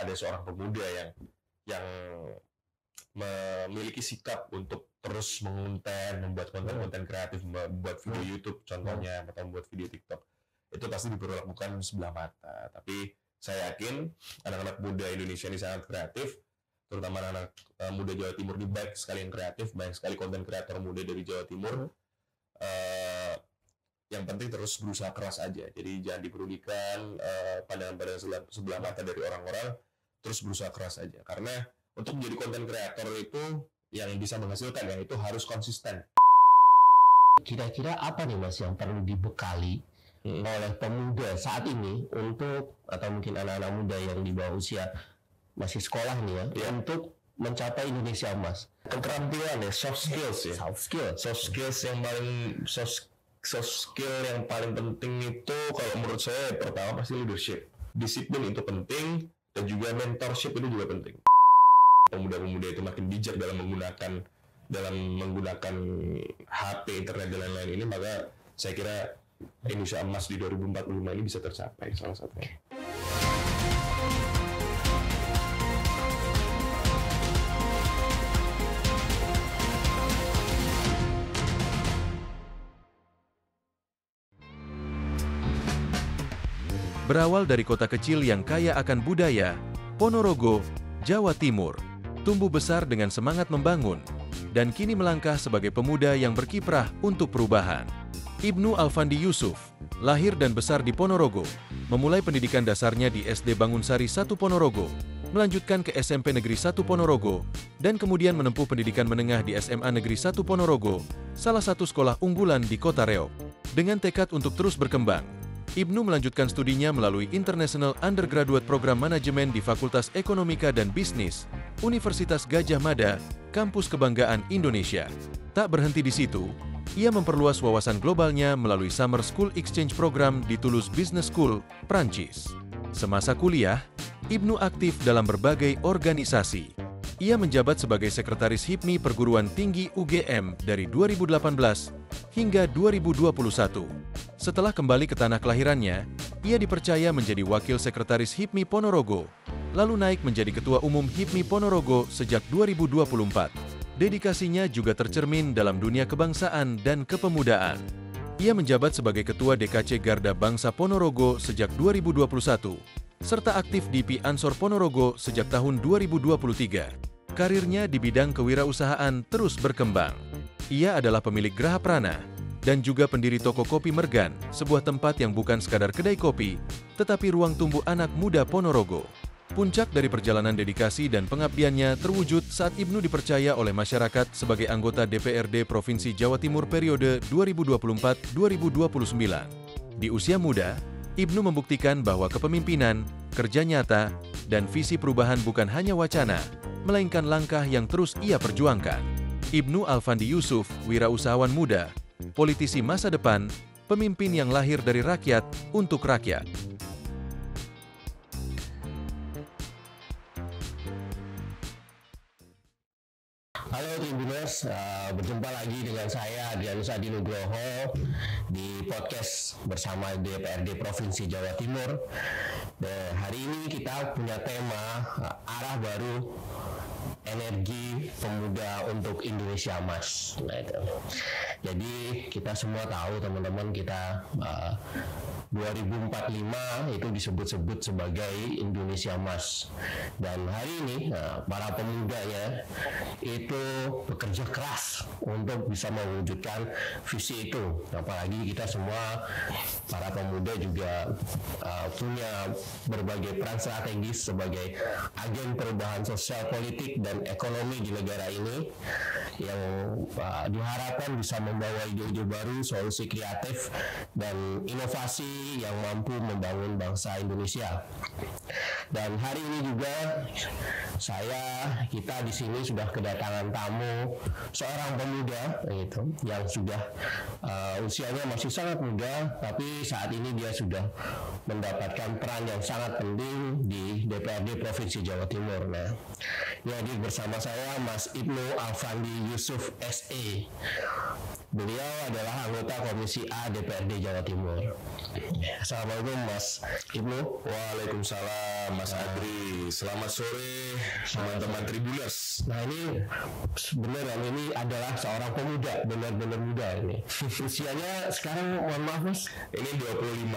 ada seorang pemuda yang memiliki sikap untuk terus membuat konten-konten kreatif, membuat video YouTube contohnya, atau membuat video TikTok, itu pasti diperlakukan sebelah mata. Tapi saya yakin anak-anak muda Indonesia ini sangat kreatif, terutama anak muda Jawa Timur ini banyak sekali yang kreatif, banyak sekali konten kreator muda dari Jawa Timur. Yang penting terus berusaha keras aja. Jadi jangan dipedulikan pandangan-pandangan sebelah mata dari orang-orang, terus berusaha keras aja. Karena untuk menjadi konten kreator itu yang bisa menghasilkan ya itu harus konsisten. Kira-kira apa nih Mas yang perlu dibekali oleh pemuda saat ini untuk, atau mungkin anak-anak muda yang di bawah usia masih sekolah nih ya, untuk mencapai Indonesia Emas? Keterampilan ya, soft skills ya. Soft skill yang paling penting itu kalau menurut saya pertama pasti leadership. Disiplin itu penting, dan juga mentorship itu juga penting. Pemuda-pemuda itu makin bijak dalam menggunakan HP, internet dan lain-lain ini, maka saya kira Indonesia Emas di 2045 ini bisa tercapai salah satunya. Berawal dari kota kecil yang kaya akan budaya, Ponorogo, Jawa Timur, tumbuh besar dengan semangat membangun, dan kini melangkah sebagai pemuda yang berkiprah untuk perubahan. Ibnu Alfandi Yusuf, lahir dan besar di Ponorogo, memulai pendidikan dasarnya di SD Bangunsari 1 Ponorogo, melanjutkan ke SMP Negeri 1 Ponorogo, dan kemudian menempuh pendidikan menengah di SMA Negeri 1 Ponorogo, salah satu sekolah unggulan di Kota Reog. Dengan tekad untuk terus berkembang, Ibnu melanjutkan studinya melalui International Undergraduate Program Manajemen di Fakultas Ekonomika dan Bisnis, Universitas Gadjah Mada, Kampus Kebanggaan Indonesia. Tak berhenti di situ, ia memperluas wawasan globalnya melalui Summer School Exchange Program di Toulouse Business School, Prancis. Semasa kuliah, Ibnu aktif dalam berbagai organisasi. Ia menjabat sebagai Sekretaris HIPMI Perguruan Tinggi UGM dari 2018 hingga 2021. Setelah kembali ke tanah kelahirannya, ia dipercaya menjadi Wakil Sekretaris HIPMI Ponorogo, lalu naik menjadi Ketua Umum HIPMI Ponorogo sejak 2024. Dedikasinya juga tercermin dalam dunia kebangsaan dan kepemudaan. Ia menjabat sebagai Ketua DKC Garda Bangsa Ponorogo sejak 2021, serta aktif di PI Ansor Ponorogo sejak tahun 2023. Karirnya di bidang kewirausahaan terus berkembang. Ia adalah pemilik Graha Prana dan juga pendiri toko kopi Mergan, sebuah tempat yang bukan sekadar kedai kopi, tetapi ruang tumbuh anak muda Ponorogo. Puncak dari perjalanan dedikasi dan pengabdiannya terwujud saat Ibnu dipercaya oleh masyarakat sebagai anggota DPRD Provinsi Jawa Timur periode 2024-2029. Di usia muda, Ibnu membuktikan bahwa kepemimpinan, kerja nyata, dan visi perubahan bukan hanya wacana, melainkan langkah yang terus ia perjuangkan. Ibnu Alfandi Yusuf, wirausahawan muda, politisi masa depan, pemimpin yang lahir dari rakyat untuk rakyat. Halo Tribuners, berjumpa lagi dengan saya Adrianus Adi Nugroho di podcast bersama DPRD Provinsi Jawa Timur. Dan hari ini kita punya tema arah baru, energi pemuda untuk Indonesia Emas. Nah, itu. Jadi kita semua tahu teman-teman, kita 2045 itu disebut-sebut sebagai Indonesia Emas. Dan hari ini para pemudanya itu bekerja keras untuk bisa mewujudkan visi itu. Apalagi kita semua para pemuda juga punya berbagai peran strategis sebagai agen perubahan sosial, politik, dan ekonomi di negara ini yang diharapkan bisa membawa ide-ide baru, solusi kreatif, dan inovasi yang mampu membangun bangsa Indonesia. Dan hari ini juga kita di sini sudah kedatangan tamu seorang pemuda gitu, yang sudah usianya masih sangat muda, tapi saat ini dia sudah mendapatkan peran yang sangat penting di DPRD Provinsi Jawa Timur. Nah, jadi bersama saya Mas Ibnu Alfandi Yusuf SE. Beliau adalah anggota Komisi A DPRD Jawa Timur. Assalamualaikum Mas Ibnu. Waalaikumsalam Mas Adri. Selamat sore teman-teman Tribuners. Nah ini beneran ini adalah seorang pemuda, benar-benar muda ini. Usianya sekarang mohon maaf Mas. Ini 26.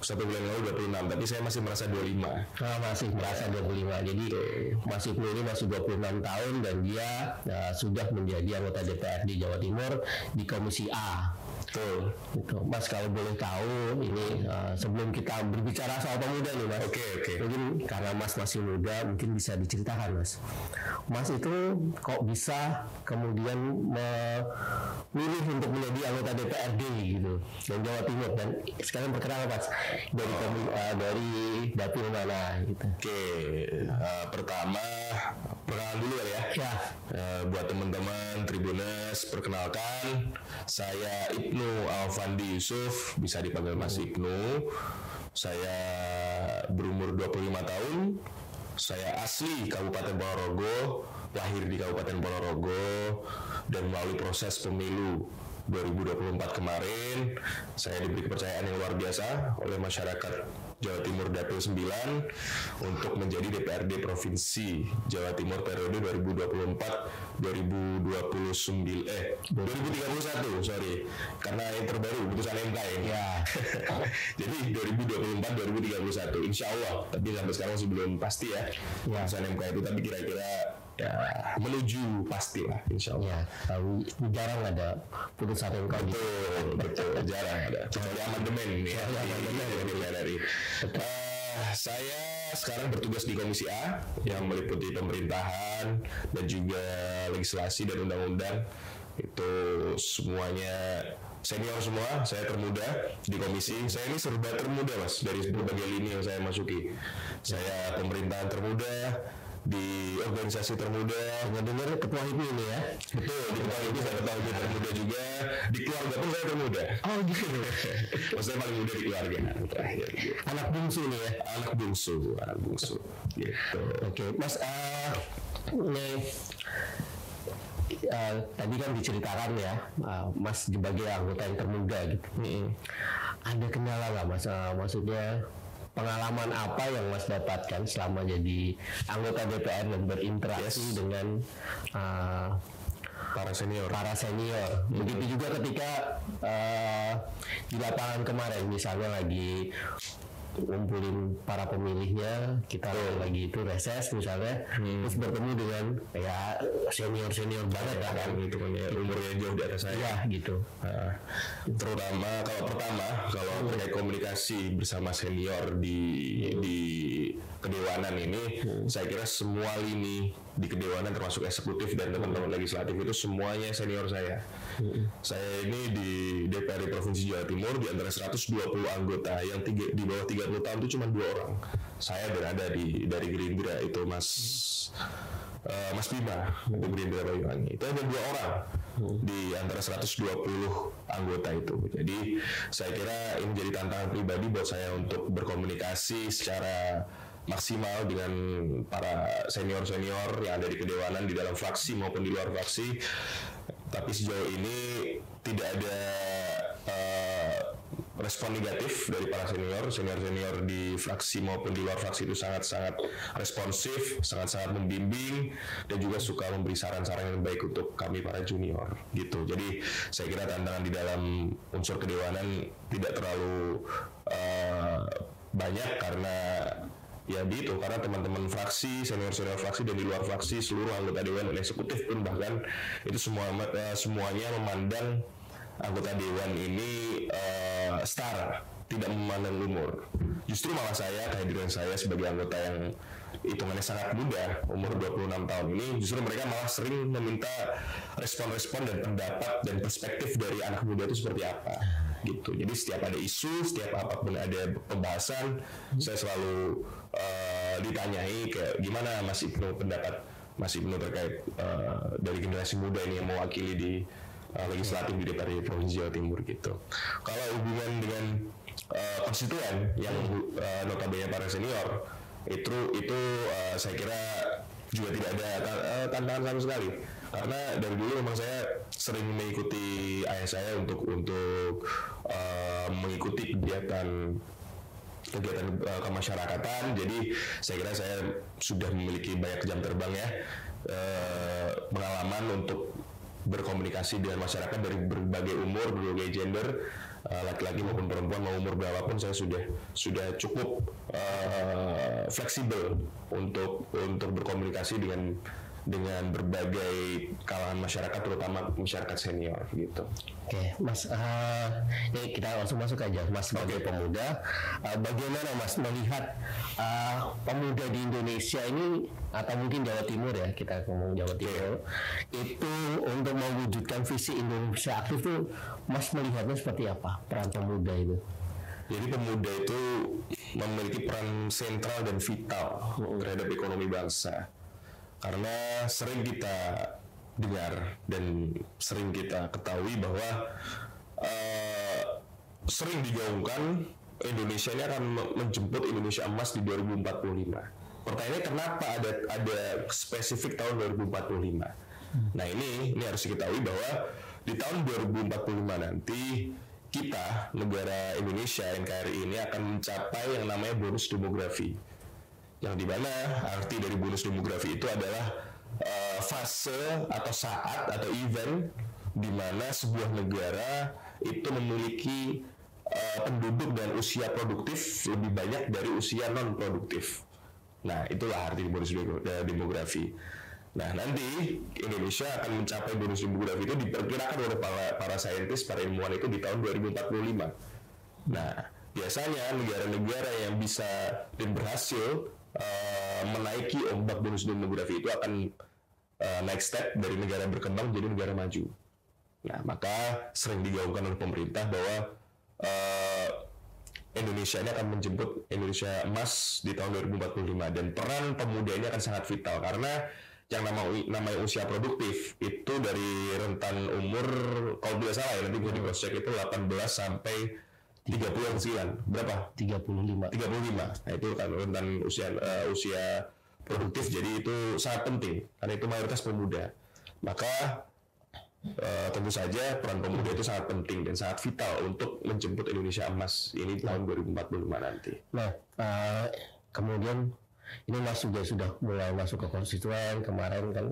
Satu bulan lalu 26, tapi saya masih merasa 25. Masih merasa 25. Jadi Mas Ibnu ini masih 26 tahun dan dia sudah menjadi anggota DPRD Jawa Timur di Komisi A. Betul. Gitu. Mas kalau boleh tahu ini sebelum kita berbicara soal pemuda nih Mas. Oke. Mungkin karena Mas masih muda, mungkin bisa diceritakan Mas. Mas itu kok bisa kemudian memilih untuk menjadi anggota DPRD gitu dan Jawa Timur, dan sekarang perkenalan Mas dari dapil mana gitu. Oke. Pertama perkenalan dulu ya. Ya. Buat teman-teman Tribuners, perkenalkan saya Ibnu Alfandi Yusuf, bisa dipanggil Mas Ibnu. Saya berumur 25 tahun. Saya asli Kabupaten Ponorogo, lahir di Kabupaten Ponorogo, dan melalui proses pemilu 2024 kemarin saya diberi kepercayaan yang luar biasa oleh masyarakat Jawa Timur Dapil 9 untuk menjadi DPRD Provinsi Jawa Timur periode 2031 sorry, karena yang terbaru putusan MK ini ya. Jadi 2024-2031 insya Allah, tapi sampai sekarang masih belum pasti ya putusan MK itu, tapi kira-kira ya menuju pasti lah insya Allah. Tahu jarang ada putusan MK. Betul, jarang ada. Kecuali amandemen ini ya. Dari saya sekarang bertugas di Komisi A yang meliputi pemerintahan dan juga legislasi dan undang-undang. Itu semuanya senior semua, saya termuda di komisi. Saya ini serba termuda Mas, dari berbagai lini yang saya masuki. Saya pemerintahan termuda, di organisasi termuda, dengar ketua HIPMI ini ya. Betul, di ketua HIPMI saya ketua HIPMI termuda juga. Di keluarga pun saya termuda. Oh gitu. Maksudnya paling muda di keluarga terakhir gitu. Anak bungsu nih ya. Anak bungsu gitu. Oke, Mas ini tadi kan diceritakan ya, Mas sebagai anggota yang termuda gitu. Ada kendala nggak Mas? Maksudnya pengalaman apa yang Mas dapatkan selama jadi anggota DPR dan berinteraksi dengan para senior. Begitu juga ketika di lapangan kemarin, misalnya lagi ngumpulin para pemilihnya, kita lagi itu reses misalnya, terus bertemu dengan ya senior banget kan, gitu kan ya, umurnya jauh di atas saya. Ya gitu. Terutama kalau terkait komunikasi bersama senior di kedewanan ini, saya kira semua lini di kedewanan termasuk eksekutif dan teman-teman legislatif itu semuanya senior saya. Saya ini di DPRD Provinsi Jawa Timur di antara 120 anggota yang di bawah 30 tahun itu cuma 2 orang. Saya berada dari Gerindra itu Mas Bima dari Gerindra Banyuwangi. Itu ada 2 orang di antara 120 anggota itu. Jadi saya kira ini jadi tantangan pribadi buat saya untuk berkomunikasi secara maksimal dengan para senior yang ada di kedewanan di dalam fraksi maupun di luar fraksi. Tapi sejauh ini tidak ada respon negatif dari para senior di fraksi maupun di luar fraksi itu sangat-sangat responsif, sangat-sangat membimbing dan juga suka memberi saran-saran yang baik untuk kami para junior gitu. Jadi saya kira tantangan di dalam unsur kedewanan tidak terlalu banyak karena karena teman-teman fraksi, senior fraksi dan di luar fraksi, seluruh anggota dewan dan eksekutif pun bahkan itu semuanya memandang anggota dewan ini setara, tidak memandang umur. Justru malah kehadiran saya sebagai anggota yang hitungannya sangat muda, umur 26 tahun ini, justru mereka malah sering meminta respon-respon dan pendapat dan perspektif dari anak muda itu seperti apa gitu. Jadi setiap ada isu, setiap apapun ada pembahasan, saya selalu ditanyai kayak gimana Mas Ibnu, pendapat Mas Ibnu terkait dari generasi muda ini yang mewakili di legislatif di DPRD Provinsi Jawa Timur gitu. Kalau hubungan dengan konstituen yang notabene para senior, Itu saya kira juga tidak ada tantangan sama sekali, karena dari dulu memang saya sering mengikuti ayah saya untuk mengikuti kegiatan kemasyarakatan. Jadi saya kira saya sudah memiliki banyak jam terbang ya, pengalaman untuk berkomunikasi dengan masyarakat dari berbagai umur, berbagai gender, laki-laki maupun perempuan, mau umur berapapun saya sudah cukup fleksibel untuk berkomunikasi dengan berbagai kalangan masyarakat, terutama masyarakat senior gitu. Oke, Mas, ini kita langsung masuk aja, Mas, sebagai pemuda. Bagaimana Mas melihat pemuda di Indonesia ini, atau mungkin Jawa Timur ya, kita ngomong Jawa Timur, itu untuk mewujudkan visi Indonesia aktif itu, Mas melihatnya seperti apa peran pemuda itu? Jadi pemuda itu memiliki peran sentral dan vital terhadap ekonomi bangsa. Karena sering kita dengar dan sering kita ketahui bahwa sering digaungkan Indonesia ini akan menjemput Indonesia emas di 2045. Pertanyaannya kenapa ada spesifik tahun 2045? Nah ini harus diketahui bahwa di tahun 2045 nanti kita, negara Indonesia NKRI ini akan mencapai yang namanya bonus demografi. Yang dimana arti dari bonus demografi itu adalah fase atau saat atau event di mana sebuah negara itu memiliki penduduk dan usia produktif lebih banyak dari usia non produktif. Nah itulah arti bonus demografi. Nah nanti Indonesia akan mencapai bonus demografi itu diperkirakan oleh para saintis, para ilmuwan itu di tahun 2045. Nah biasanya negara-negara yang bisa dan berhasil menaiki ombak bonus demografi itu akan naik step dari negara berkembang jadi negara maju. Nah maka sering digaungkan oleh pemerintah bahwa Indonesia ini akan menjemput Indonesia emas di tahun 2045, dan peran pemuda ini akan sangat vital karena yang namanya usia produktif itu dari rentan umur, kalau tidak salah ya nanti bisa di cross check, itu 18 sampai 39 berapa? 35. Nah itu kan rentan usia produktif, jadi itu sangat penting karena itu mayoritas pemuda. Maka tentu saja peran pemuda itu sangat penting dan sangat vital untuk menjemput Indonesia emas ini tahun 2045 nanti. Nah, kemudian ini Mas juga sudah mulai masuk ke konstituen kemarin kan.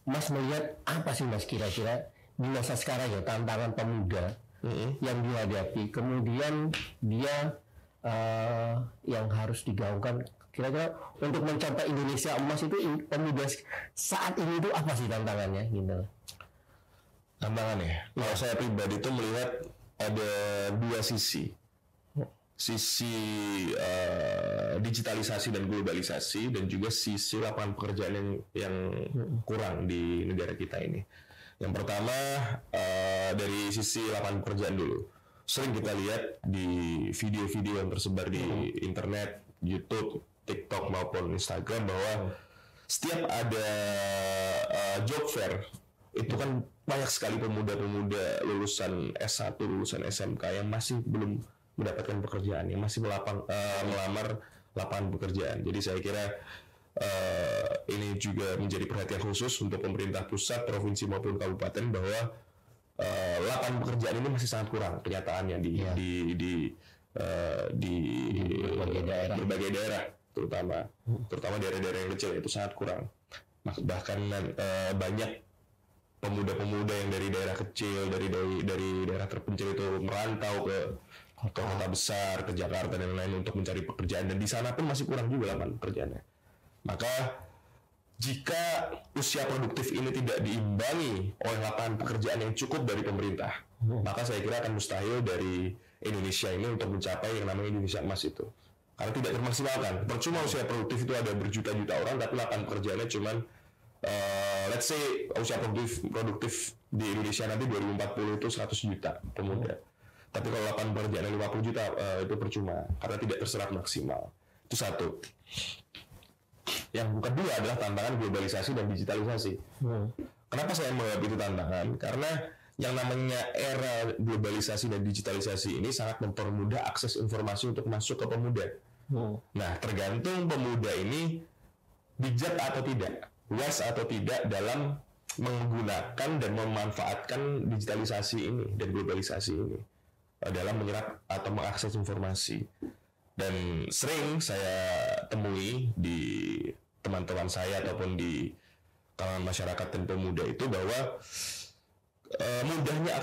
Mas melihat apa sih Mas kira-kira di masa sekarang ya tantangan pemuda yang dihadapi, kemudian dia yang harus digaungkan kira-kira untuk mencapai Indonesia emas itu pemuda saat ini itu apa sih tantangannya gitu? Tantangannya, kalau saya pribadi itu melihat ada dua sisi digitalisasi dan globalisasi, dan juga sisi lapangan pekerjaan yang kurang di negara kita ini. Yang pertama dari sisi lapangan pekerjaan dulu. Sering kita lihat di video-video yang tersebar di internet, YouTube, TikTok maupun Instagram bahwa setiap ada job fair itu kan banyak sekali pemuda-pemuda lulusan S1, lulusan SMK yang masih belum mendapatkan pekerjaan, yang masih melamar lapangan pekerjaan. Jadi saya kira ini juga menjadi perhatian khusus untuk pemerintah pusat, provinsi maupun kabupaten bahwa lapangan pekerjaan ini masih sangat kurang kenyataannya di berbagai daerah, terutama daerah-daerah yang kecil itu sangat kurang. Bahkan banyak pemuda-pemuda yang dari daerah kecil, dari daerah terpencil itu merantau ke kota besar, ke Jakarta dan lain-lain untuk mencari pekerjaan, dan di sana pun masih kurang juga lapangan pekerjaannya. Maka jika usia produktif ini tidak diimbangi oleh lapangan pekerjaan yang cukup dari pemerintah, maka saya kira akan mustahil dari Indonesia ini untuk mencapai yang namanya Indonesia emas itu. Karena tidak termaksimalkan. Percuma usia produktif itu ada berjuta-juta orang, tapi lapangan pekerjaannya cuman let's say usia produktif di Indonesia nanti 2040 itu 100 juta pemuda. Tapi kalau lapangan pekerjaan 50 juta itu percuma karena tidak terserap maksimal. Itu satu. Yang kedua adalah tantangan globalisasi dan digitalisasi. Kenapa saya menganggap itu tantangan? Karena yang namanya era globalisasi dan digitalisasi ini sangat mempermudah akses informasi untuk masuk ke pemuda. Nah, tergantung pemuda ini bijak atau tidak, wise atau tidak dalam menggunakan dan memanfaatkan digitalisasi ini dan globalisasi ini dalam menyerap atau mengakses informasi. Dan sering saya temui di teman-teman saya ataupun di kalangan masyarakat dan pemuda itu bahwa mudahnya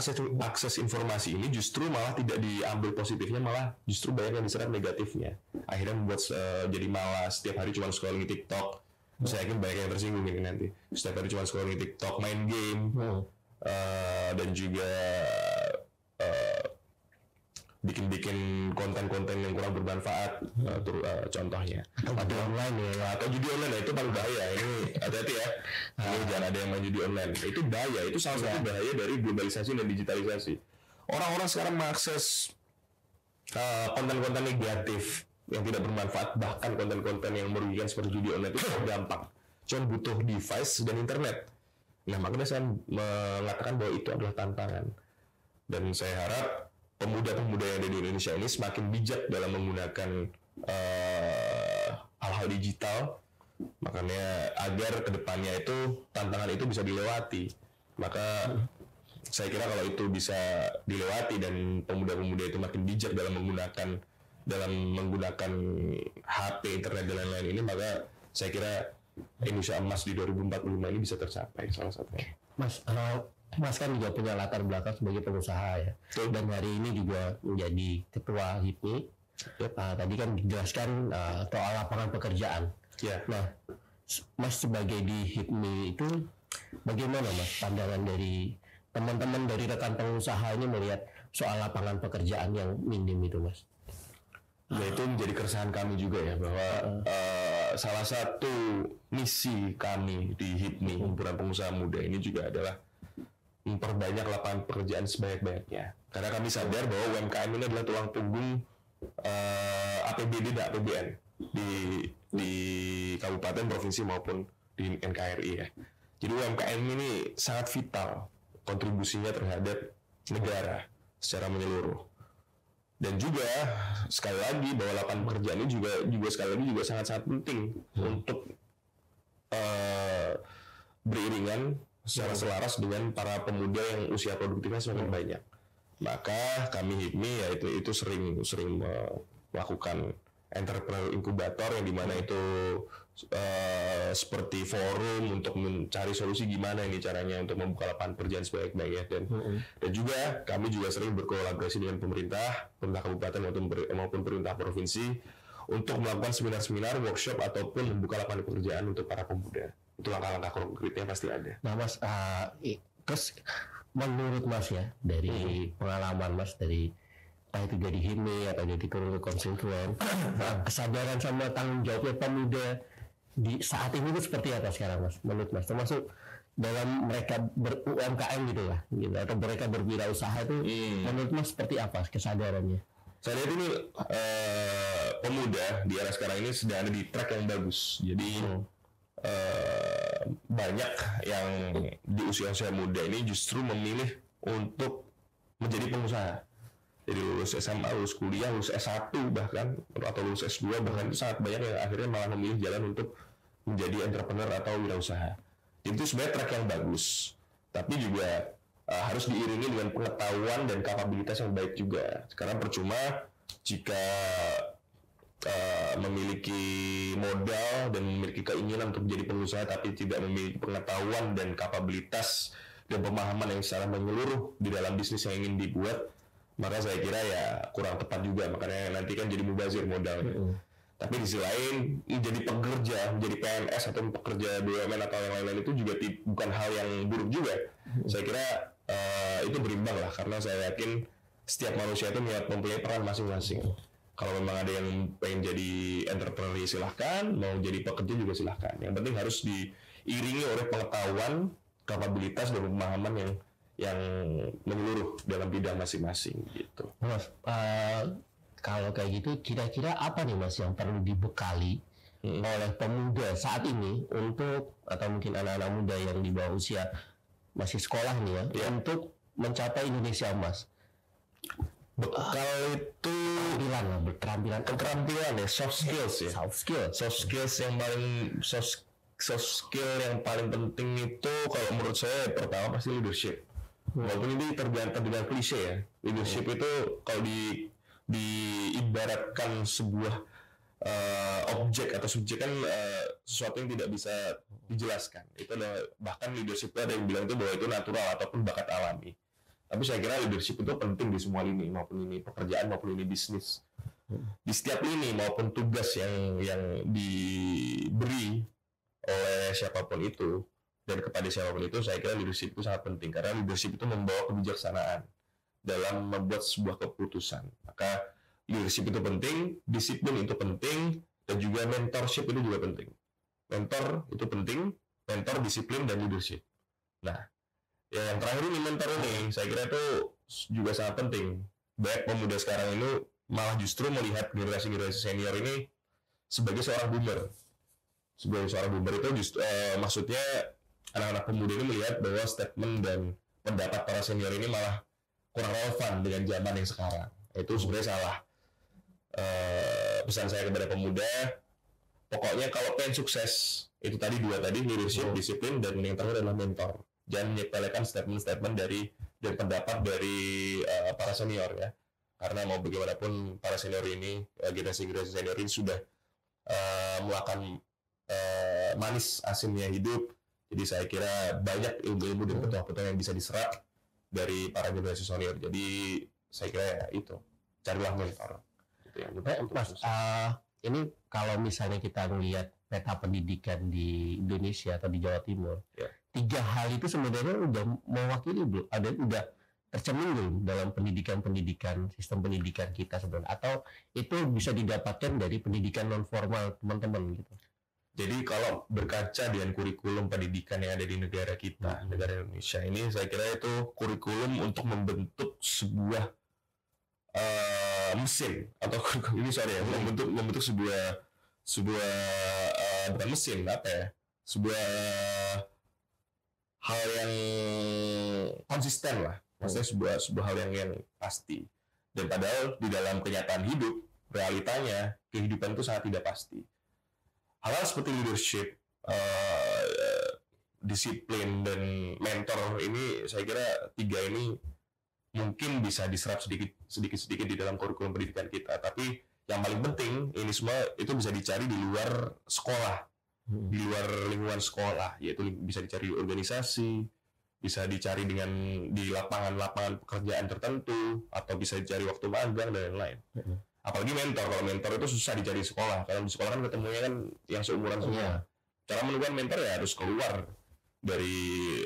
akses informasi ini justru malah tidak diambil positifnya, malah justru banyak yang diserap negatifnya. Akhirnya membuat jadi malas, setiap hari cuma scrolling TikTok. Saya yakin banyak yang tersinggung ini nanti. Setiap hari cuma scrolling TikTok, main game, dan juga bikin-bikin konten-konten yang kurang bermanfaat, contohnya. Atau online ya. Atau judi online, itu paling bahaya. Ini hati-hati ya. Ini jangan ada yang main judi online. Itu bahaya. Itu salah satu bahaya dari globalisasi dan digitalisasi. Orang-orang sekarang mengakses konten-konten negatif yang tidak bermanfaat, bahkan konten-konten yang merugikan seperti judi online itu gampang. Cuma butuh device dan internet. Nah, makanya saya mengatakan bahwa itu adalah tantangan. Dan saya harap pemuda-pemuda yang ada di Indonesia ini semakin bijak dalam menggunakan hal-hal digital, makanya agar kedepannya itu tantangan itu bisa dilewati. Maka saya kira kalau itu bisa dilewati dan pemuda-pemuda itu makin bijak dalam menggunakan HP, internet dan lain-lain ini, maka saya kira Indonesia emas di 2045 ini bisa tercapai salah satunya. Mas kan juga punya latar belakang sebagai pengusaha ya. Dan hari ini juga menjadi ketua HIPMI. Tadi kan dijelaskan soal lapangan pekerjaan. Nah, Mas sebagai di HIPMI itu bagaimana Mas pandangan dari teman-teman dari rekan pengusaha ini melihat soal lapangan pekerjaan yang minim itu Mas? Ya, itu menjadi keresahan kami juga ya, bahwa salah satu misi kami di HIPMI, Himpunan Pengusaha Muda ini juga adalah memperbanyak lapangan pekerjaan sebanyak-banyaknya. Karena kami sadar bahwa UMKM ini adalah tulang punggung APBD dan APBN di kabupaten, provinsi maupun di NKRI ya. Jadi UMKM ini sangat vital kontribusinya terhadap negara secara menyeluruh. Dan juga sekali lagi bahwa lapangan pekerjaan ini juga sekali lagi juga sangat-sangat penting untuk beriringan secara selaras dengan para pemuda yang usia produktifnya semakin banyak. Maka kami HIPMI itu sering melakukan entrepreneur inkubator yang dimana itu seperti forum untuk mencari solusi gimana ini caranya untuk membuka lapangan pekerjaan sebanyak-banyaknya. Dan juga kami juga sering berkolaborasi dengan pemerintah kabupaten maupun pemerintah provinsi untuk melakukan seminar-seminar, workshop ataupun membuka lapangan pekerjaan untuk para pemuda. Itu langkah-langkah konkretnya pasti ada. Nah Mas, terus menurut Mas ya, dari pengalaman Mas dari itu jadi HIPMI atau jadi turun ke konstituen, kesadaran sama tanggung jawabnya pemuda di saat ini itu seperti apa sekarang Mas? Menurut Mas, termasuk dalam mereka ber-UMKM gitu lah, gitu, atau mereka berwirausaha itu, menurut Mas seperti apa kesadarannya? Saya lihat ini pemuda di era sekarang ini sedang ada di track yang bagus. Jadi banyak yang di usia-usia muda ini justru memilih untuk menjadi pengusaha. Jadi lulus SMA, lulus kuliah, lulus S1 bahkan, atau lulus S2 bahkan, sangat banyak yang akhirnya malah memilih jalan untuk menjadi entrepreneur atau wirausaha. Itu sebenarnya track yang bagus, tapi juga harus diiringi dengan pengetahuan dan kapabilitas yang baik juga. Karena percuma jika memiliki modal dan memiliki keinginan untuk menjadi pengusaha tapi tidak memiliki pengetahuan dan kapabilitas dan pemahaman yang secara menyeluruh di dalam bisnis yang ingin dibuat, maka saya kira ya kurang tepat juga. Makanya nanti kan jadi mubazir modalnya. Tapi di sisi lain menjadi pekerja, menjadi PNS atau pekerja BUMN atau yang lain-lain itu juga bukan hal yang buruk juga. Saya kira itu berimbang lah, karena saya yakin setiap manusia itu mempunyai peran masing-masing. Kalau memang ada yang pengen jadi entrepreneur silahkan, mau jadi pekerja juga silahkan. Yang penting harus diiringi oleh pengetahuan, kapabilitas dan pemahaman yang menyeluruh dalam bidang masing-masing gitu. Mas, kalau kayak gitu kira-kira apa nih Mas yang perlu dibekali oleh pemuda saat ini untuk, atau mungkin anak-anak muda yang di bawah usia masih sekolah nih ya, untuk mencapai Indonesia Emas? Bekal itu keterampilan ya, soft skills ya. Soft skills yang paling penting itu kalau menurut saya pertama pasti leadership. Walaupun ini terdengar klise ya. Leadership itu kalau diibaratkan sebuah objek atau subjek kan sesuatu yang tidak bisa dijelaskan. Itu bahkan leadership itu ada yang bilang itu bahwa itu natural ataupun bakat alami. Tapi saya kira leadership itu penting di semua lini, maupun ini pekerjaan maupun ini bisnis. Di setiap lini maupun tugas yang diberi oleh siapapun itu dan kepada siapapun itu, saya kira leadership itu sangat penting karena leadership itu membawa kebijaksanaan dalam membuat sebuah keputusan. Maka leadership itu penting, disiplin itu penting, dan juga mentorship itu juga penting. Mentor itu penting, mentor, disiplin, dan leadership. Nah, ya yang terakhir ini mentor ini, saya kira itu juga sangat penting. Banyak pemuda sekarang ini malah justru melihat generasi-generasi senior ini sebagai seorang boomer. Sebagai seorang boomer itu justru maksudnya anak-anak pemuda ini melihat bahwa statement dan pendapat para senior ini malah kurang relevan dengan zaman yang sekarang. Itu sebenarnya salah. Pesan saya kepada pemuda, pokoknya kalau pengen sukses itu tadi dua tadi, leadership, disiplin, dan yang terakhir adalah mentor. Jangan menyepelekan statement-statement dan pendapat dari para senior ya, karena mau bagaimanapun para senior ini, generasi-generasi senior ini sudah melakukan manis asinnya hidup. Jadi saya kira banyak ilmu-ilmu dan petuah-petuah yang bisa diserap dari para generasi senior. Jadi saya kira ya itu, carilah mentor. Mas, ini kalau misalnya kita melihat peta pendidikan di Indonesia atau di Jawa Timur, tiga hal itu sebenarnya udah mewakili belum? Udah tercermin belum dalam pendidikan sistem pendidikan kita sebenarnya? Atau itu bisa didapatkan dari pendidikan non formal teman-teman gitu? Jadi kalau berkaca dengan kurikulum pendidikan yang ada di negara kita, negara Indonesia ini, saya kira itu kurikulum untuk membentuk sebuah mesin atau ini membentuk sebuah bukan mesin, apa ya, sebuah hal yang konsisten lah, maksudnya sebuah hal yang pasti. Dan padahal di dalam kenyataan hidup, realitanya kehidupan itu sangat tidak pasti. Hal-hal seperti leadership, disiplin, dan mentor ini, saya kira tiga ini mungkin bisa diserap sedikit di dalam kurikulum pendidikan kita. Tapi yang paling penting, ini semua itu bisa dicari di luar sekolah, di luar lingkungan sekolah, yaitu bisa dicari di organisasi, bisa dicari di lapangan-lapangan pekerjaan tertentu, atau bisa dicari waktu magang dan lain-lain. Apalagi mentor, kalau mentor itu susah dicari di sekolah. Kalau di sekolah kan ketemunya kan yang seumuran semua. Cara menemukan mentor ya harus keluar dari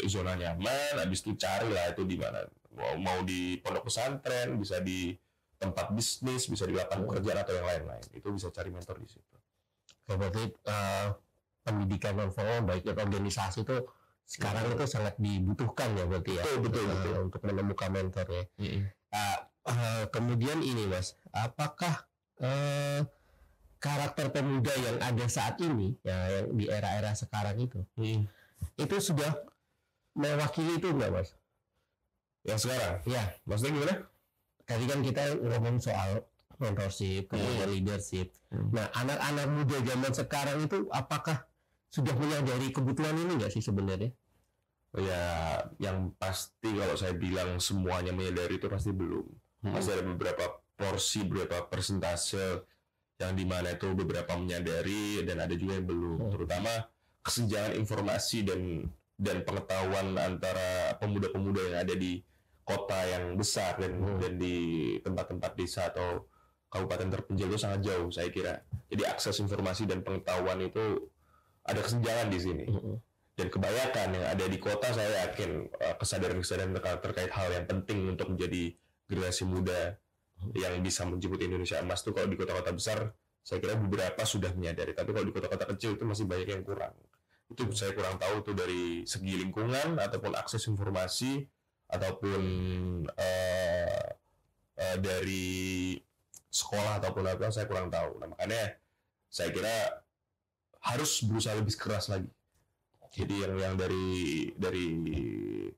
zona nyaman, habis itu carilah itu di mana. Mau di pondok pesantren, bisa di tempat bisnis, bisa di lapangan pekerjaan atau yang lain-lain. Itu bisa cari mentor di situ. Berarti pendidikan non formal baik organisasi itu sekarang itu sangat dibutuhkan ya berarti ya. Betul. Untuk menemukan mentor ya. Kemudian ini Mas, apakah karakter pemuda yang ada saat ini ya, yang di era-era sekarang itu sudah mewakili itu enggak Mas? Yang sekarang? Ya. Maksudnya gimana? Tadi kan kita ngomong soal mentorship, kemudian leadership. Nah, anak-anak muda zaman sekarang itu apakah sudah menyadari kebutuhan ini nggak sih sebenarnya? Ya, yang pasti kalau saya bilang semuanya menyadari itu pasti belum. Masih ada beberapa porsi, beberapa persentase yang dimana itu beberapa menyadari dan ada juga yang belum. Terutama kesenjangan informasi dan pengetahuan antara pemuda-pemuda yang ada di kota yang besar dan di tempat-tempat desa atau kabupaten terpencil itu sangat jauh, saya kira. Jadi akses informasi dan pengetahuan itu ada kesenjangan di sini. Dan kebanyakan yang ada di kota, saya yakin kesadaran-kesadaran terkait hal yang penting untuk menjadi generasi muda yang bisa menjemput Indonesia emas itu kalau di kota-kota besar, saya kira beberapa sudah menyadari. Tapi kalau di kota-kota kecil itu masih banyak yang kurang. Itu saya kurang tahu itu dari segi lingkungan ataupun akses informasi ataupun dari sekolah ataupun apa, saya kurang tahu. Nah, makanya saya kira harus berusaha lebih keras lagi. Jadi yang dari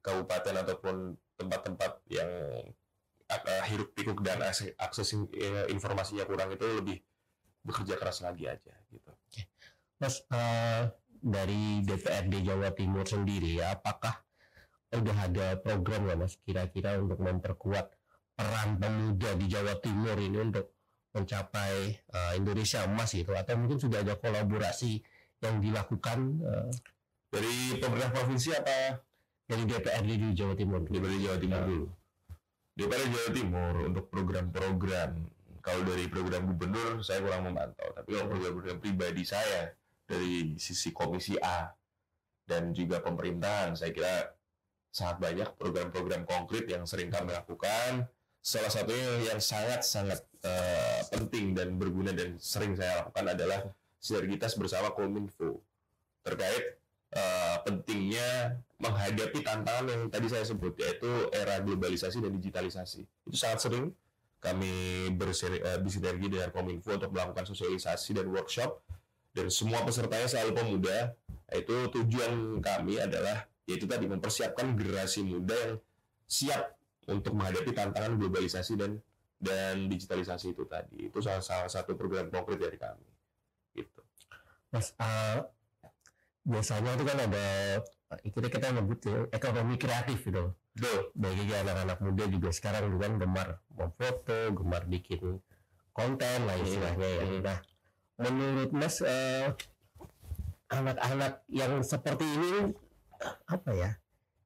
kabupaten ataupun tempat-tempat yang hiruk pikuk dan akses informasinya kurang itu lebih bekerja keras lagi aja gitu. Mas, dari DPRD Jawa Timur sendiri, apakah udah ada program nggak Mas kira-kira untuk memperkuat peran pemuda di Jawa Timur ini untuk mencapai Indonesia Emas gitu, atau mungkin sudah ada kolaborasi yang dilakukan Dari pemerintah provinsi apa dari DPRD di Jawa Timur? DPRD Jawa Timur dulu? DPRD Jawa Timur untuk program-program, kalau dari program gubernur saya kurang memantau, tapi kalau program-program pribadi saya dari sisi komisi A dan juga pemerintahan, saya kira sangat banyak program-program konkret yang sering kami lakukan. Salah satunya yang sangat-sangat penting dan berguna dan sering saya lakukan adalah sinergitas bersama Kominfo terkait pentingnya menghadapi tantangan yang tadi saya sebut, yaitu era globalisasi dan digitalisasi. Itu sangat sering kami bersinergi dengan Kominfo untuk melakukan sosialisasi dan workshop, dan semua pesertanya selalu pemuda. Itu tujuan kami adalah yaitu tadi mempersiapkan generasi muda yang siap untuk menghadapi tantangan globalisasi dan digitalisasi itu tadi. Itu salah satu program konkret dari kami. Gitu. Mas, biasanya itu kan ada kita nyebut ekonomi kreatif gitu. Betul. Bagi anak-anak muda juga sekarang juga gemar memfoto, gemar bikin konten lah istilahnya ya. Nah, menurut Mas, anak-anak yang seperti ini apa ya?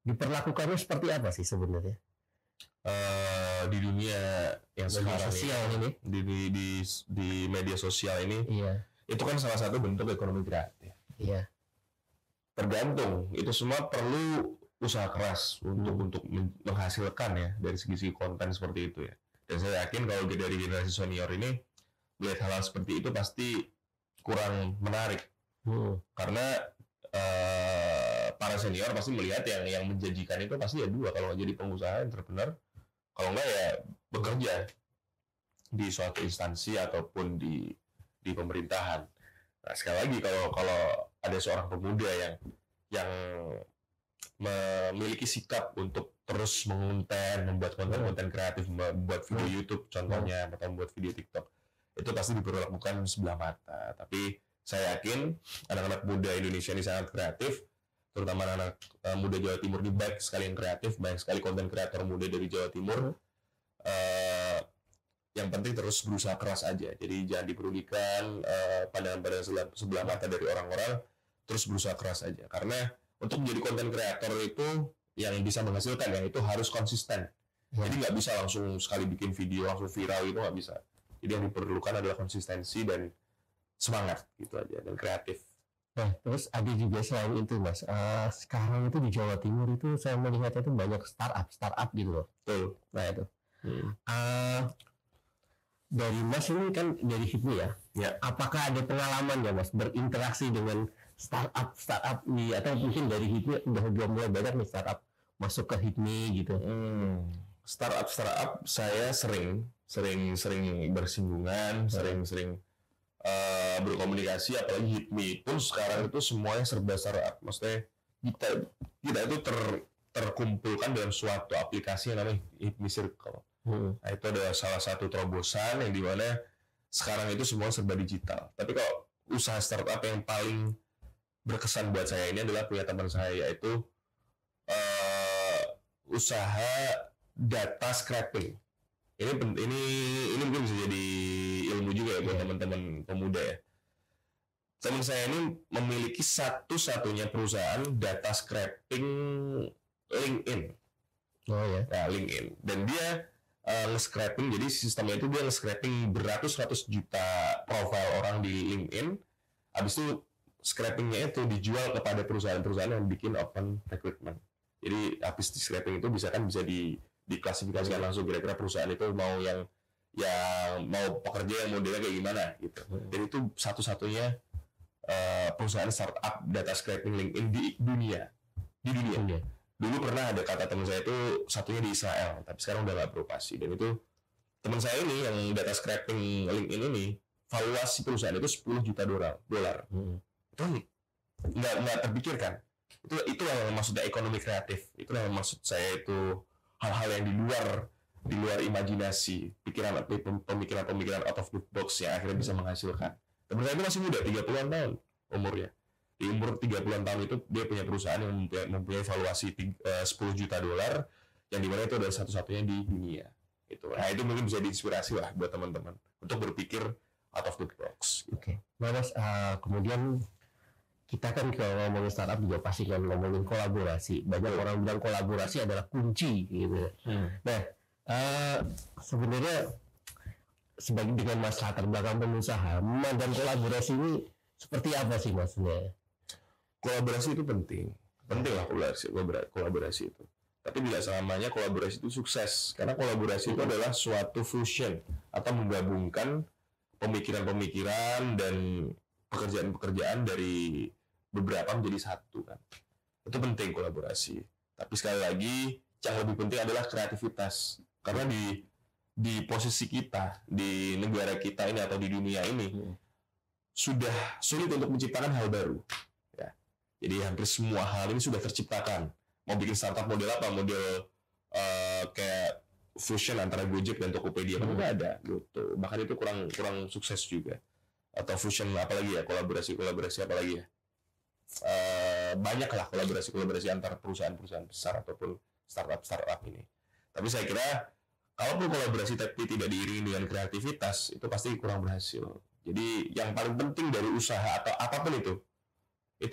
Diperlakukannya seperti apa sih sebenarnya? Di dunia yang sekarang sosial ini, di media sosial ini, iya, itu kan salah satu bentuk ekonomi kreatif. iya, Tergantung, itu semua perlu usaha keras untuk menghasilkan ya dari segi konten seperti itu ya. Dan saya yakin kalau dari generasi senior ini melihat hal seperti itu pasti kurang menarik, karena para senior pasti melihat yang menjanjikan itu pasti ya dua, kalau nggak jadi pengusaha entrepreneur, kalau nggak ya bekerja di suatu instansi ataupun di pemerintahan. Nah, sekali lagi kalau ada seorang pemuda yang memiliki sikap untuk terus membuat konten kreatif, membuat video YouTube contohnya, atau membuat video TikTok, itu pasti diperlakukan sebelah mata. Tapi saya yakin anak-anak muda Indonesia ini sangat kreatif, terutama anak muda Jawa Timur ini banyak sekali yang kreatif, banyak sekali konten kreator muda dari Jawa Timur. Yang penting terus berusaha keras aja, jadi jangan dipedulikan pandangan-pandangan sebelah mata dari orang-orang, terus berusaha keras aja, karena untuk menjadi konten kreator itu yang bisa menghasilkan ya itu harus konsisten. Jadi nggak bisa langsung sekali bikin video langsung viral, itu nggak bisa. Jadi yang diperlukan adalah konsistensi dan semangat gitu aja, dan kreatif. Nah, terus ada juga selain itu Mas, sekarang itu di Jawa Timur itu saya melihatnya itu banyak startup gitu loh. Betul. Nah itu. Dari Mas ini kan dari HIPMI ya. Ya. Apakah ada pengalaman ya Mas berinteraksi dengan startup nih, atau mungkin dari HIPMI udah mulai banyak nih startup masuk ke HIPMI gitu? Startup saya sering bersinggungan, sering berkomunikasi, apalagi HIPMI pun sekarang itu semuanya serba startup. Maksudnya kita itu terkumpulkan dalam suatu aplikasi yang namanya HIPMI Circle. Nah, itu adalah salah satu terobosan yang dimana sekarang itu semua serba digital. Tapi kalau usaha startup yang paling berkesan buat saya ini adalah punya teman saya, yaitu usaha data scraping. Ini mungkin bisa jadi ilmu juga ya buat teman-teman pemuda ya. Teman saya ini memiliki satu-satunya perusahaan data scraping LinkedIn. Oh ya. Nah, LinkedIn. Dan dia nge-scraping, jadi sistemnya itu dia nge-scraping beratus-ratus juta profil orang di LinkedIn. Habis itu scrapingnya itu dijual kepada perusahaan-perusahaan yang bikin open recruitment. Jadi habis di scraping itu bisa diklasifikasikan langsung kira-kira perusahaan itu mau yang mau pekerja yang modelnya kayak gimana gitu. Dan itu satu-satunya perusahaan startup data scraping LinkedIn di dunia. Dulu pernah ada kata teman saya itu satunya di Israel, tapi sekarang udah nggak beroperasi. Dan itu teman saya ini yang data scraping LinkedIn ini, valuasi perusahaan itu $10 juta. Itu nggak terpikirkan. Itu yang maksudnya ekonomi kreatif. Itu yang maksud saya itu hal-hal yang di luar di luar imajinasi, pemikiran out of the box yang akhirnya bisa menghasilkan. Dan mereka itu masih muda, 30-an tahun umurnya. Di umur 30-an tahun itu dia punya perusahaan yang mempunyai valuasi $10 juta, yang dimana itu adalah satu-satunya di dunia. Itu. Nah itu mungkin bisa diinspirasi lah buat teman-teman untuk berpikir out of the box. Oke. Nah Mas, kemudian kita kan kalau ngomongin startup juga pasti kan ngomongin kolaborasi. Banyak orang bilang kolaborasi adalah kunci gitu. Nah, sebenarnya sebagai dengan Mas latar belakang pengusaha, memandang kolaborasi ini seperti apa sih maksudnya? Kolaborasi itu penting lah kolaborasi itu. Tapi tidak selamanya kolaborasi itu sukses, karena kolaborasi itu adalah suatu fusion atau menggabungkan pemikiran-pemikiran dan pekerjaan-pekerjaan dari beberapa menjadi satu kan. Itu penting kolaborasi. Tapi sekali lagi yang lebih penting adalah kreativitas. Karena di posisi kita, di negara kita ini atau di dunia ini sudah sulit untuk menciptakan hal baru. Ya. Jadi hampir semua hal ini sudah terciptakan. Mau bikin startup model apa? Model kayak fusion antara Gojek dan Tokopedia kan udah ada gitu. Bahkan itu kurang sukses juga. Atau fusion apalagi ya, kolaborasi apalagi ya. Banyak lah kolaborasi antar perusahaan-perusahaan besar ataupun startup ini. Tapi saya kira kalaupun kolaborasi tapi tidak diiringi dengan kreativitas, itu pasti kurang berhasil. Jadi yang paling penting dari usaha atau apapun itu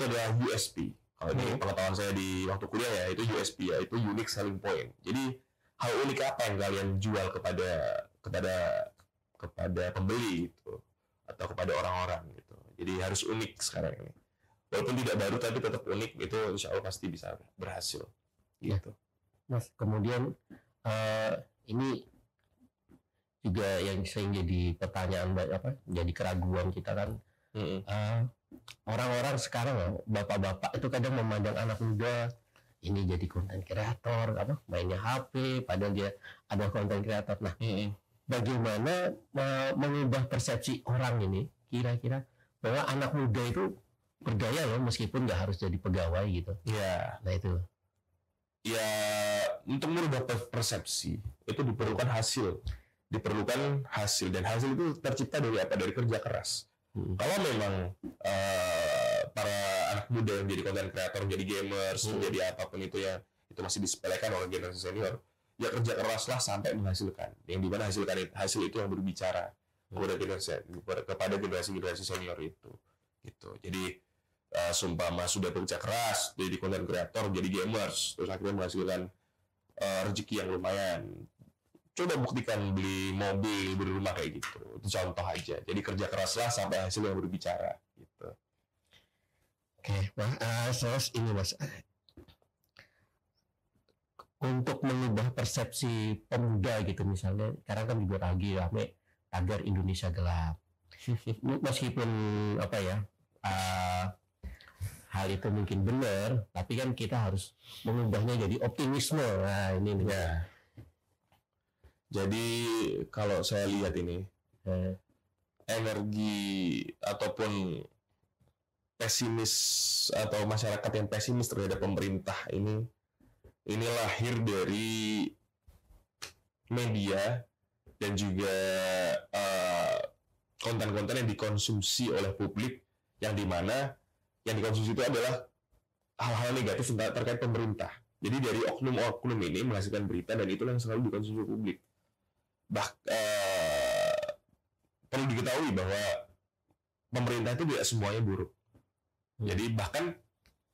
adalah USP. Kalau ini pengetahuan saya di waktu kuliah ya, itu USP ya, itu unique selling point. Jadi hal unik apa yang kalian jual kepada pembeli gitu, atau kepada orang-orang gitu. Jadi harus unik sekarang ini. Walaupun tidak baru tapi tetap unik, itu insya Allah pasti bisa berhasil. Gitu. Mas, kemudian ini juga yang sering jadi pertanyaan, jadi keraguan kita kan. Orang-orang sekarang, bapak-bapak itu kadang memandang anak muda ini jadi konten kreator, mainnya HP, padahal dia ada konten kreator. Nah, bagaimana mengubah persepsi orang ini, kira-kira bahwa anak muda itu berdaya loh, meskipun nggak harus jadi pegawai gitu. Ya. Nah itu. Ya, untuk merubah persepsi itu diperlukan hasil, dan hasil itu tercipta dari apa? Dari kerja keras. Kalau memang para anak muda yang jadi konten kreator, jadi gamers, menjadi apapun itu masih disepelekan oleh generasi senior, ya kerja keraslah sampai menghasilkan. Yang dimana hasil itu yang berbicara kepada generasi senior itu. Gitu. Jadi sumpama sudah bekerja keras, jadi konten kreator, jadi gamers, terus akhirnya menghasilkan rezeki yang lumayan. Coba buktikan beli mobil, beli rumah kayak gitu. Itu contoh aja. Jadi kerja keraslah sampai hasil yang berbicara gitu. Oke, Mas, ini Mas. Untuk mengubah persepsi pemuda gitu misalnya, sekarang kan juga lagi rame tagar Indonesia gelap. Meskipun hal itu mungkin benar, tapi kan kita harus mengubahnya jadi optimisme. Nah, ini nih. Ya. Jadi kalau saya lihat ini energi ataupun pesimis atau masyarakat yang pesimis terhadap pemerintah ini lahir dari media dan juga konten-konten yang dikonsumsi oleh publik, yang dimana yang dikonsumsi itu adalah hal-hal negatif terkait pemerintah. Jadi dari oknum-oknum ini menghasilkan berita, dan itulah yang selalu dikonsumsi publik. Perlu diketahui bahwa pemerintah itu tidak semuanya buruk. Jadi bahkan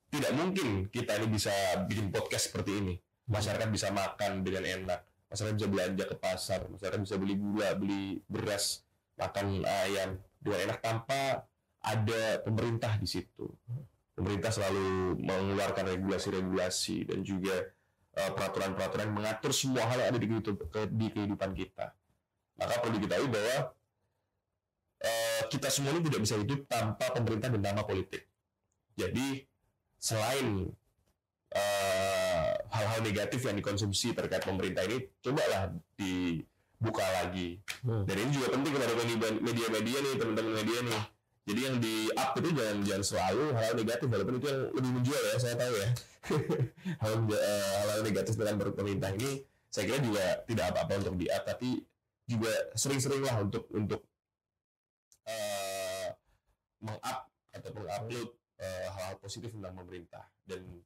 tidak mungkin kita ini bisa bikin podcast seperti ini. Masyarakat bisa makan dengan enak, masyarakat bisa belanja ke pasar, masyarakat bisa beli gula, beli beras, makan ayam dengan enak tanpa ada pemerintah di situ. Pemerintah selalu mengeluarkan regulasi-regulasi dan juga peraturan-peraturan mengatur semua hal yang ada di kehidupan kita. Maka perlu diketahui bahwa kita semua ini tidak bisa hidup tanpa pemerintah dan tanpa politik. Jadi selain hal-hal negatif yang dikonsumsi terkait pemerintah ini, cobalah dibuka lagi. Dan ini juga penting kepada media-media nih, teman-teman media nih. Jadi yang di-up itu jangan selalu hal negatif, walaupun itu yang lebih menjual ya, saya tahu ya. hal negatif tentang pemerintah ini saya kira juga tidak apa-apa untuk di-up, tapi juga sering-sering lah untuk meng-up ataupun upload hal-hal positif tentang pemerintah, dan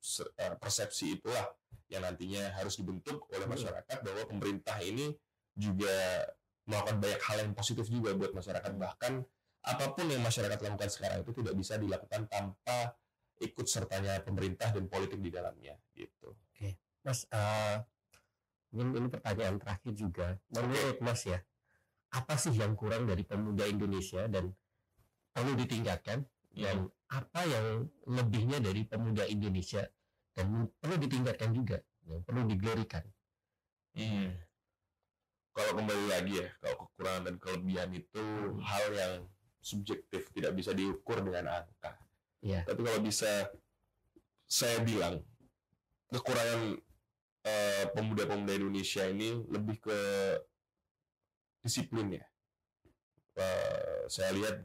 persepsi itulah yang nantinya harus dibentuk oleh masyarakat bahwa pemerintah ini juga melakukan banyak hal yang positif juga buat masyarakat, bahkan apapun yang masyarakat lakukan sekarang itu tidak bisa dilakukan tanpa ikut sertanya pemerintah dan politik di dalamnya gitu. Oke, Mas, ini pertanyaan terakhir juga. Menurut Mas ya, apa sih yang kurang dari pemuda Indonesia dan perlu ditingkatkan, dan apa yang lebihnya dari pemuda Indonesia dan perlu ditingkatkan juga, yang perlu diglorikan? Kalau kembali lagi ya, kalau kekurangan dan kelebihan itu hal yang subjektif, tidak bisa diukur dengan angka. Tapi kalau bisa saya bilang, kekurangan pemuda-pemuda Indonesia ini lebih ke disiplin ya. Saya lihat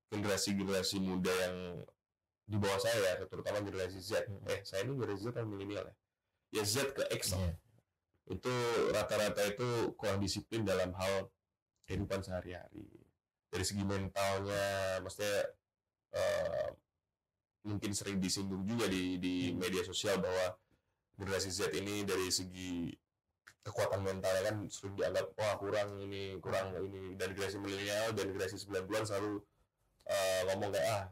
generasi muda yang di bawah saya, terutama generasi Z. Saya ini generasi Z atau milenial ya? Ya Z ke X lah. Itu rata-rata itu kurang disiplin dalam hal kehidupan sehari-hari. Dari segi mentalnya, maksudnya mungkin sering disinggung juga di media sosial bahwa generasi Z ini dari segi kekuatan mentalnya kan sering dianggap kurang ini, dan generasi milenial dan generasi 90-an selalu ngomong kayak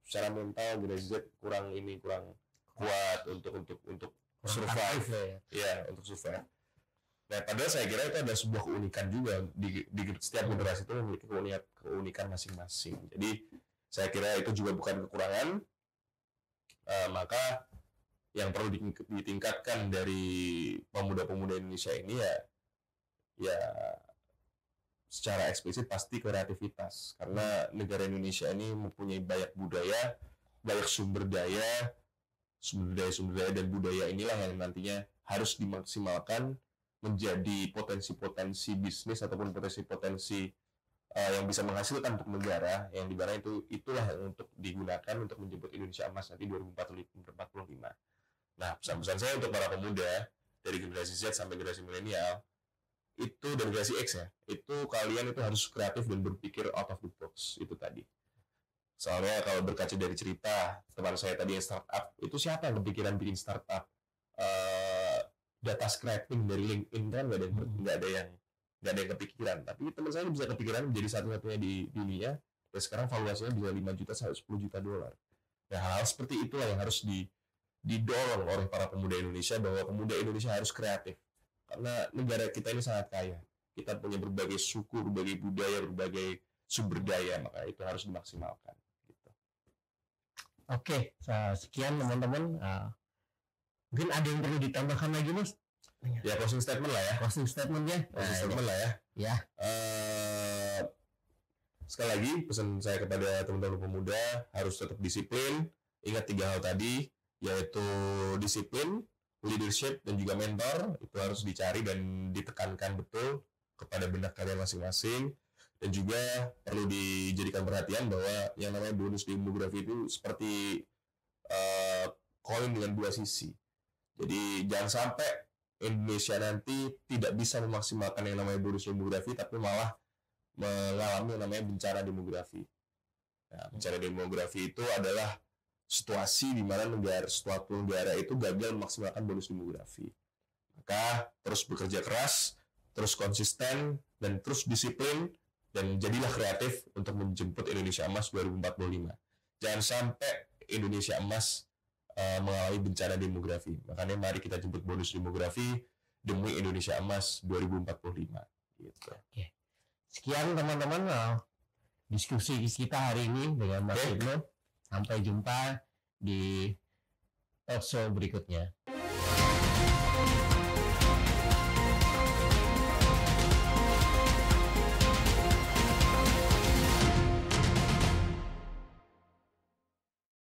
secara mental generasi Z kurang kuat untuk survive untuk survive. Nah, padahal saya kira itu ada sebuah keunikan juga di setiap generasi itu memiliki keunikan masing-masing. Jadi saya kira itu juga bukan kekurangan, maka yang perlu ditingkatkan dari pemuda-pemuda Indonesia ini ya secara eksplisit pasti kreativitas, karena negara Indonesia ini mempunyai banyak budaya, banyak sumber daya dan budaya inilah yang nantinya harus dimaksimalkan menjadi potensi-potensi bisnis ataupun potensi-potensi yang bisa menghasilkan untuk negara, yang dimana itulah yang untuk digunakan untuk menjemput Indonesia Emas nanti 2045. Nah, pesan-pesan saya untuk para pemuda dari generasi Z sampai generasi milenial itu, dan generasi X ya, itu kalian itu harus kreatif dan berpikir out of the box itu tadi. Soalnya kalau berkaca dari cerita teman saya tadi yang startup, itu siapa yang kepikiran bikin startup data scraping dari LinkedIn kan nggak ada yang kepikiran. Tapi teman saya bisa kepikiran menjadi satu-satunya di dunia, dan sekarang valuasinya bisa 5 juta sampai 10 juta dolar. Nah, hal-hal seperti itulah yang harus didorong oleh para pemuda Indonesia, bahwa pemuda Indonesia harus kreatif. Karena negara kita ini sangat kaya. Kita punya berbagai suku, berbagai budaya, berbagai sumber daya, maka itu harus dimaksimalkan. Gitu. Oke, sekian teman-teman. Mungkin ada yang perlu ditambahkan lagi, Mas? Ya, closing statement lah ya. Closing statement-nya. Ya. Sekali lagi, pesan saya kepada teman-teman pemuda harus tetap disiplin. Ingat 3 hal tadi, yaitu disiplin, leadership, dan juga mentor. Itu harus dicari dan ditekankan betul kepada benak kalian masing-masing. Dan juga perlu dijadikan perhatian bahwa yang namanya bonus demografi itu seperti koin dengan 2 sisi. Jadi jangan sampai Indonesia nanti tidak bisa memaksimalkan yang namanya bonus demografi, tapi malah mengalami yang namanya bencana demografi. Nah, bencana demografi itu adalah situasi di mana suatu negara itu gagal memaksimalkan bonus demografi. Maka terus bekerja keras, terus konsisten, dan terus disiplin, dan jadilah kreatif untuk menjemput Indonesia Emas 2045. Jangan sampai Indonesia Emas mengalami bencana demografi. Makanya mari kita jemput bonus demografi demi Indonesia Emas 2045. Gitu. Oke. Sekian teman-teman diskusi kita hari ini dengan Mas Ibnu. Sampai jumpa di talkshow berikutnya.